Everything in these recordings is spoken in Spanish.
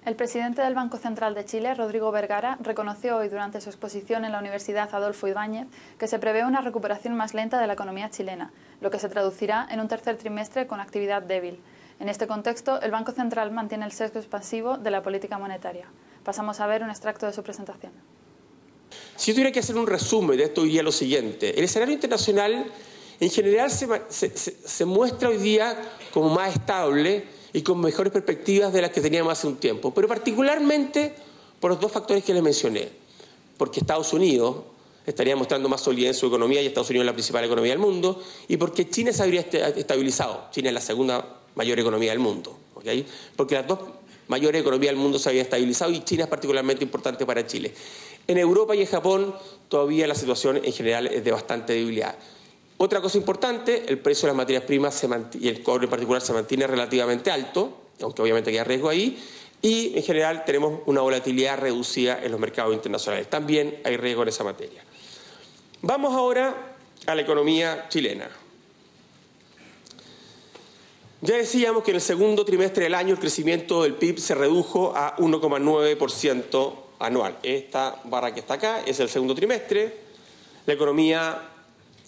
El presidente del Banco Central de Chile, Rodrigo Vergara, reconoció hoy durante su exposición en la Universidad Adolfo Ibáñez que se prevé una recuperación más lenta de la economía chilena, lo que se traducirá en un tercer trimestre con actividad débil. En este contexto, el Banco Central mantiene el sesgo expansivo de la política monetaria. Pasamos a ver un extracto de su presentación. Si yo tuviera que hacer un resumen de esto, diría lo siguiente. El escenario internacional en general se muestra hoy día como más estable y con mejores perspectivas de las que teníamos hace un tiempo, pero particularmente por los dos factores que les mencioné, porque Estados Unidos estaría mostrando más solidez en su economía y Estados Unidos es la principal economía del mundo, y porque China se habría estabilizado. China es la segunda mayor economía del mundo, ¿okay? Porque las dos mayores economías del mundo se habían estabilizado y China es particularmente importante para Chile. En Europa y en Japón todavía la situación en general es de bastante debilidad. Otra cosa importante, el precio de las materias primas y el cobre en particular se mantiene relativamente alto, aunque obviamente hay riesgo ahí, y en general tenemos una volatilidad reducida en los mercados internacionales. También hay riesgo en esa materia. Vamos ahora a la economía chilena. Ya decíamos que en el segundo trimestre del año el crecimiento del PIB se redujo a 1,9% anual. Esta barra que está acá es el segundo trimestre. La economía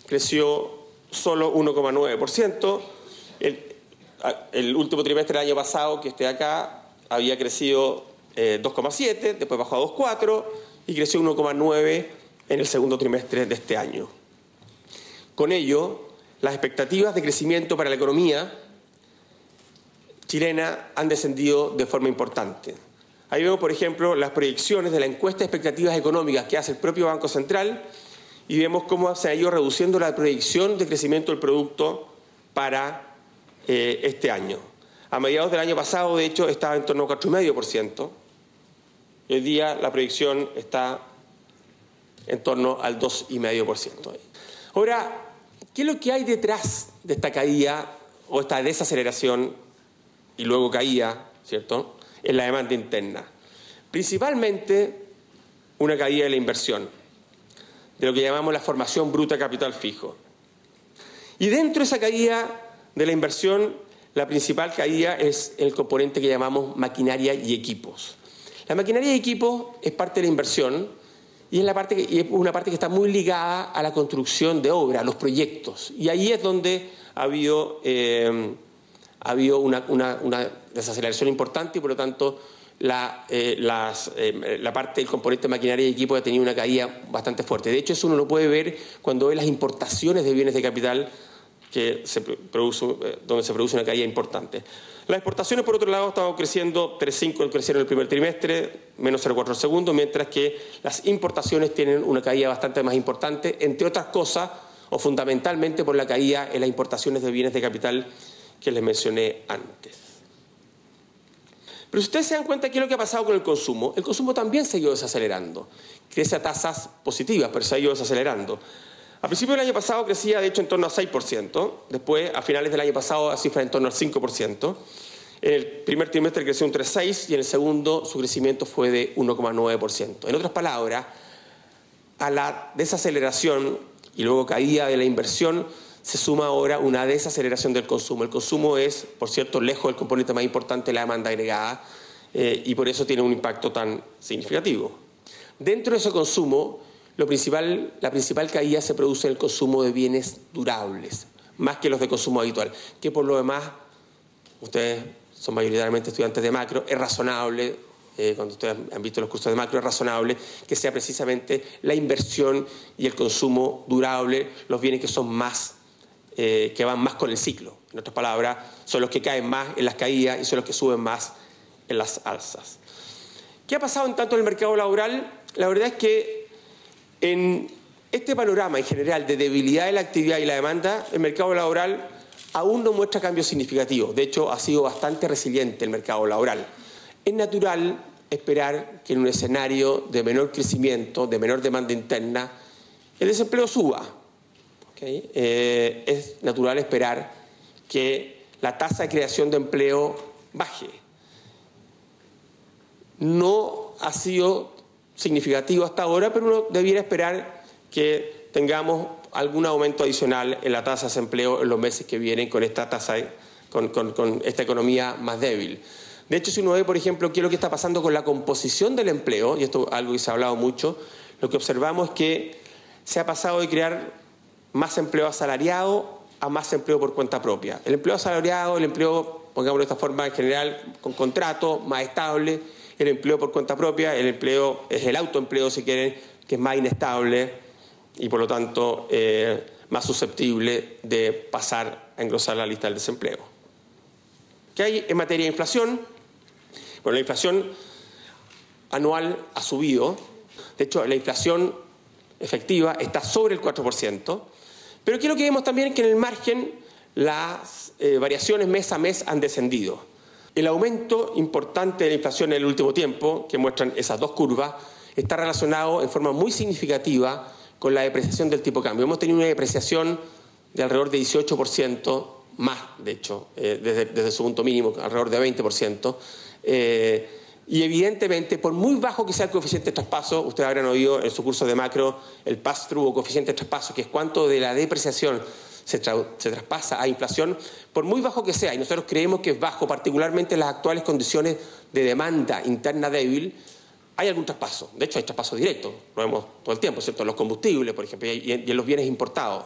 creció solo 1,9%. El último trimestre del año pasado, que esté acá, había crecido 2,7%, después bajó a 2,4% y creció 1,9% en el segundo trimestre de este año. Con ello, las expectativas de crecimiento para la economía chilena han descendido de forma importante. Ahí vemos, por ejemplo, las proyecciones de la encuesta de expectativas económicas que hace el propio Banco Central y vemos cómo se ha ido reduciendo la proyección de crecimiento del producto para este año. A mediados del año pasado, de hecho, estaba en torno a 4,5%. Y hoy día la proyección está en torno al 2,5%. Ahora, ¿qué es lo que hay detrás de esta caída o esta desaceleración y luego caída, ¿cierto?, en la demanda interna? Principalmente una caída de la inversión, de lo que llamamos la formación bruta de capital fijo. Y dentro de esa caída de la inversión, la principal caída es el componente que llamamos maquinaria y equipos. La maquinaria y equipos es parte de la inversión y es una parte que está muy ligada a la construcción de obra, a los proyectos. Y ahí es donde ha habido una desaceleración importante y, por lo tanto, la parte del componente maquinaria y equipo ha tenido una caída bastante fuerte. De hecho, eso uno lo puede ver cuando ve las importaciones de bienes de capital donde se produce una caída importante. Las exportaciones, por otro lado, estaban creciendo 3,5%, crecieron el primer trimestre, menos 0,4% el segundo, mientras que las importaciones tienen una caída bastante más importante, entre otras cosas, o fundamentalmente por la caída en las importaciones de bienes de capital que les mencioné antes. Pero si ustedes se dan cuenta, ¿qué es lo que ha pasado con el consumo? El consumo también se ha ido desacelerando. Crece a tasas positivas, pero se ha ido desacelerando. A principios del año pasado crecía, de hecho, en torno a 6%. Después, a finales del año pasado, la cifra en torno al 5%. En el primer trimestre creció un 3,6% y en el segundo su crecimiento fue de 1,9%. En otras palabras, a la desaceleración y luego caída de la inversión se suma ahora una desaceleración del consumo. El consumo es, por cierto, lejos del componente más importante de la demanda agregada y por eso tiene un impacto tan significativo. Dentro de ese consumo, la principal caída se produce en el consumo de bienes durables, más que los de consumo habitual, que por lo demás, ustedes son mayoritariamente estudiantes de macro, es razonable, cuando ustedes han visto los cursos de macro, es razonable que sea precisamente la inversión y el consumo durable los bienes que son más que van más con el ciclo. En otras palabras, son los que caen más en las caídas y son los que suben más en las alzas. ¿Qué ha pasado en tanto en el mercado laboral? La verdad es que en este panorama en general de debilidad de la actividad y la demanda, el mercado laboral aún no muestra cambios significativos. De hecho, ha sido bastante resiliente el mercado laboral. Es natural esperar que en un escenario de menor crecimiento, de menor demanda interna, el desempleo suba. ¿Okay? Es natural esperar que la tasa de creación de empleo baje. No ha sido significativo hasta ahora, pero uno debiera esperar que tengamos algún aumento adicional en la tasa de desempleo en los meses que vienen con esta tasa, con esta economía más débil. De hecho, si uno ve, por ejemplo, qué es lo que está pasando con la composición del empleo, y esto es algo que se ha hablado mucho, lo que observamos es que se ha pasado de crear más empleo asalariado a más empleo por cuenta propia. El empleo asalariado, el empleo, pongámoslo de esta forma, en general, con contrato, más estable. El empleo por cuenta propia, el empleo es el autoempleo, si quieren, que es más inestable y, por lo tanto, más susceptible de pasar a engrosar la lista del desempleo. ¿Qué hay en materia de inflación? Bueno, la inflación anual ha subido. De hecho, la inflación efectiva está sobre el 4%. Pero quiero que vemos también que en el margen las variaciones mes a mes han descendido. El aumento importante de la inflación en el último tiempo, que muestran esas dos curvas, está relacionado en forma muy significativa con la depreciación del tipo de cambio. Hemos tenido una depreciación de alrededor de 18%, más de hecho, desde su punto mínimo, alrededor de 20%. Y evidentemente, por muy bajo que sea el coeficiente de traspaso, ustedes habrán oído en su curso de macro el pass-through o coeficiente de traspaso, que es cuánto de la depreciación se traspasa a inflación, por muy bajo que sea, y nosotros creemos que es bajo, particularmente en las actuales condiciones de demanda interna débil, hay algún traspaso. De hecho, hay traspaso directo, lo vemos todo el tiempo, ¿cierto? En los combustibles, por ejemplo, y en los bienes importados.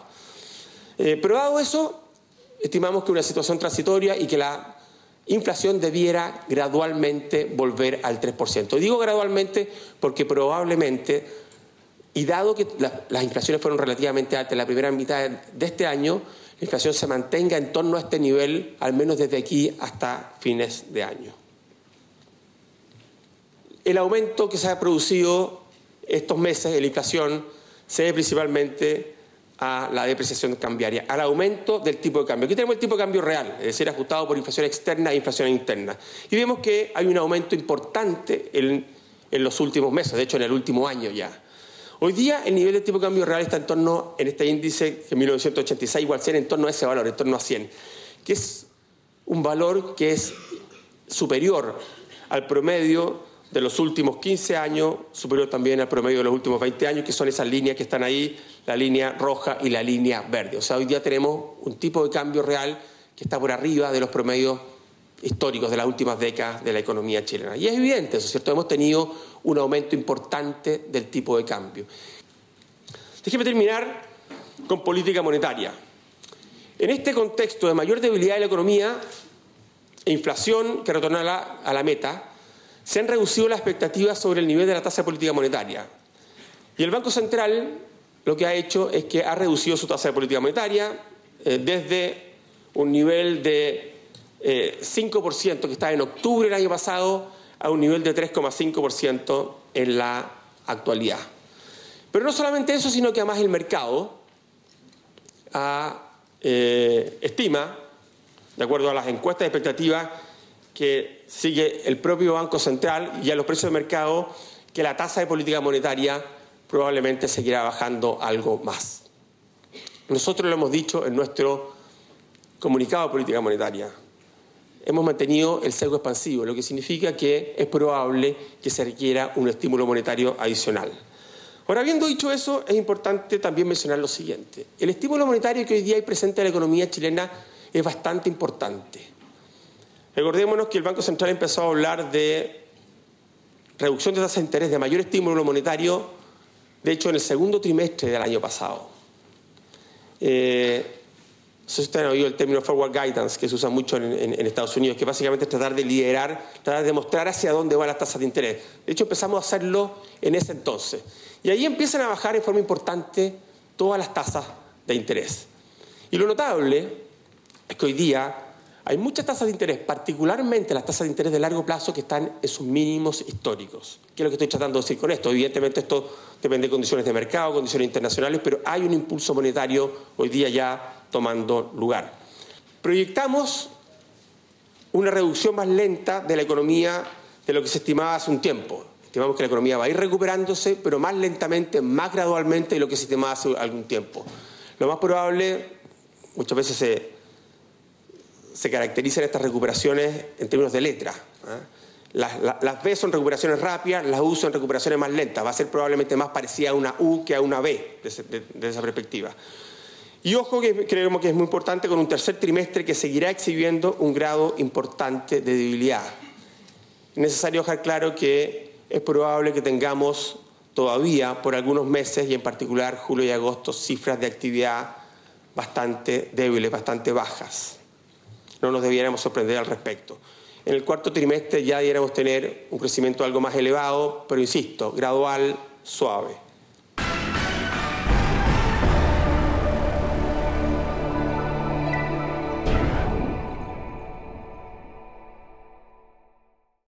Pero dado eso, estimamos que una situación transitoria y que la inflación debiera gradualmente volver al 3%. Y digo gradualmente porque probablemente, y dado que las inflaciones fueron relativamente altas en la primera mitad de este año, la inflación se mantenga en torno a este nivel, al menos desde aquí hasta fines de año. El aumento que se ha producido estos meses en la inflación se debe principalmente a la depreciación cambiaria, al aumento del tipo de cambio. Aquí tenemos el tipo de cambio real, es decir, ajustado por inflación externa e inflación interna. Y vemos que hay un aumento importante en los últimos meses, de hecho en el último año ya. Hoy día el nivel de tipo de cambio real está en torno, en este índice, que en 1986 igual 100, en torno a ese valor, en torno a 100, que es un valor que es superior al promedio de los últimos 15 años, superior también al promedio de los últimos 20 años, que son esas líneas que están ahí, la línea roja y la línea verde. O sea, hoy día tenemos un tipo de cambio real que está por arriba de los promedios históricos de las últimas décadas de la economía chilena. Y es evidente eso, ¿cierto? Hemos tenido un aumento importante del tipo de cambio. Déjeme terminar con política monetaria. En este contexto de mayor debilidad de la economía e inflación que retorna a la meta, se han reducido las expectativas sobre el nivel de la tasa de política monetaria. Y el Banco Central lo que ha hecho es que ha reducido su tasa de política monetaria desde un nivel de 5% que estaba en octubre del año pasado a un nivel de 3,5% en la actualidad. Pero no solamente eso, sino que además el mercado estima, de acuerdo a las encuestas de expectativas que sigue el propio Banco Central y a los precios de mercado, que la tasa de política monetaria probablemente seguirá bajando algo más. Nosotros lo hemos dicho en nuestro comunicado de política monetaria. Hemos mantenido el sesgo expansivo, lo que significa que es probable que se requiera un estímulo monetario adicional. Ahora, habiendo dicho eso, es importante también mencionar lo siguiente. El estímulo monetario que hoy día hay presente en la economía chilena es bastante importante. Recordémonos que el Banco Central empezó a hablar de reducción de tasas de interés, de mayor estímulo monetario, de hecho, en el segundo trimestre del año pasado. No sé si ustedes han oído el término forward guidance, que se usa mucho en Estados Unidos, que básicamente es tratar de liderar, tratar de mostrar hacia dónde van las tasas de interés. De hecho, empezamos a hacerlo en ese entonces. Y ahí empiezan a bajar en forma importante todas las tasas de interés. Y lo notable es que hoy día hay muchas tasas de interés, particularmente las tasas de interés de largo plazo, que están en sus mínimos históricos. ¿Qué es lo que estoy tratando de decir con esto? Evidentemente esto depende de condiciones de mercado, condiciones internacionales, pero hay un impulso monetario hoy día ya tomando lugar. Proyectamos una reducción más lenta de la economía de lo que se estimaba hace un tiempo. Estimamos que la economía va a ir recuperándose, pero más lentamente, más gradualmente de lo que se estimaba hace algún tiempo. Lo más probable, muchas veces se caracterizan estas recuperaciones en términos de letra. Las B son recuperaciones rápidas, las U son recuperaciones más lentas. Va a ser probablemente más parecida a una U que a una B desde esa perspectiva. Y ojo, que creemos que es muy importante, con un tercer trimestre que seguirá exhibiendo un grado importante de debilidad. Es necesario dejar claro que es probable que tengamos todavía por algunos meses, y en particular julio y agosto, cifras de actividad bastante débiles, bastante bajas. No nos debiéramos sorprender al respecto. En el cuarto trimestre ya debiéramos tener un crecimiento algo más elevado, pero insisto, gradual, suave.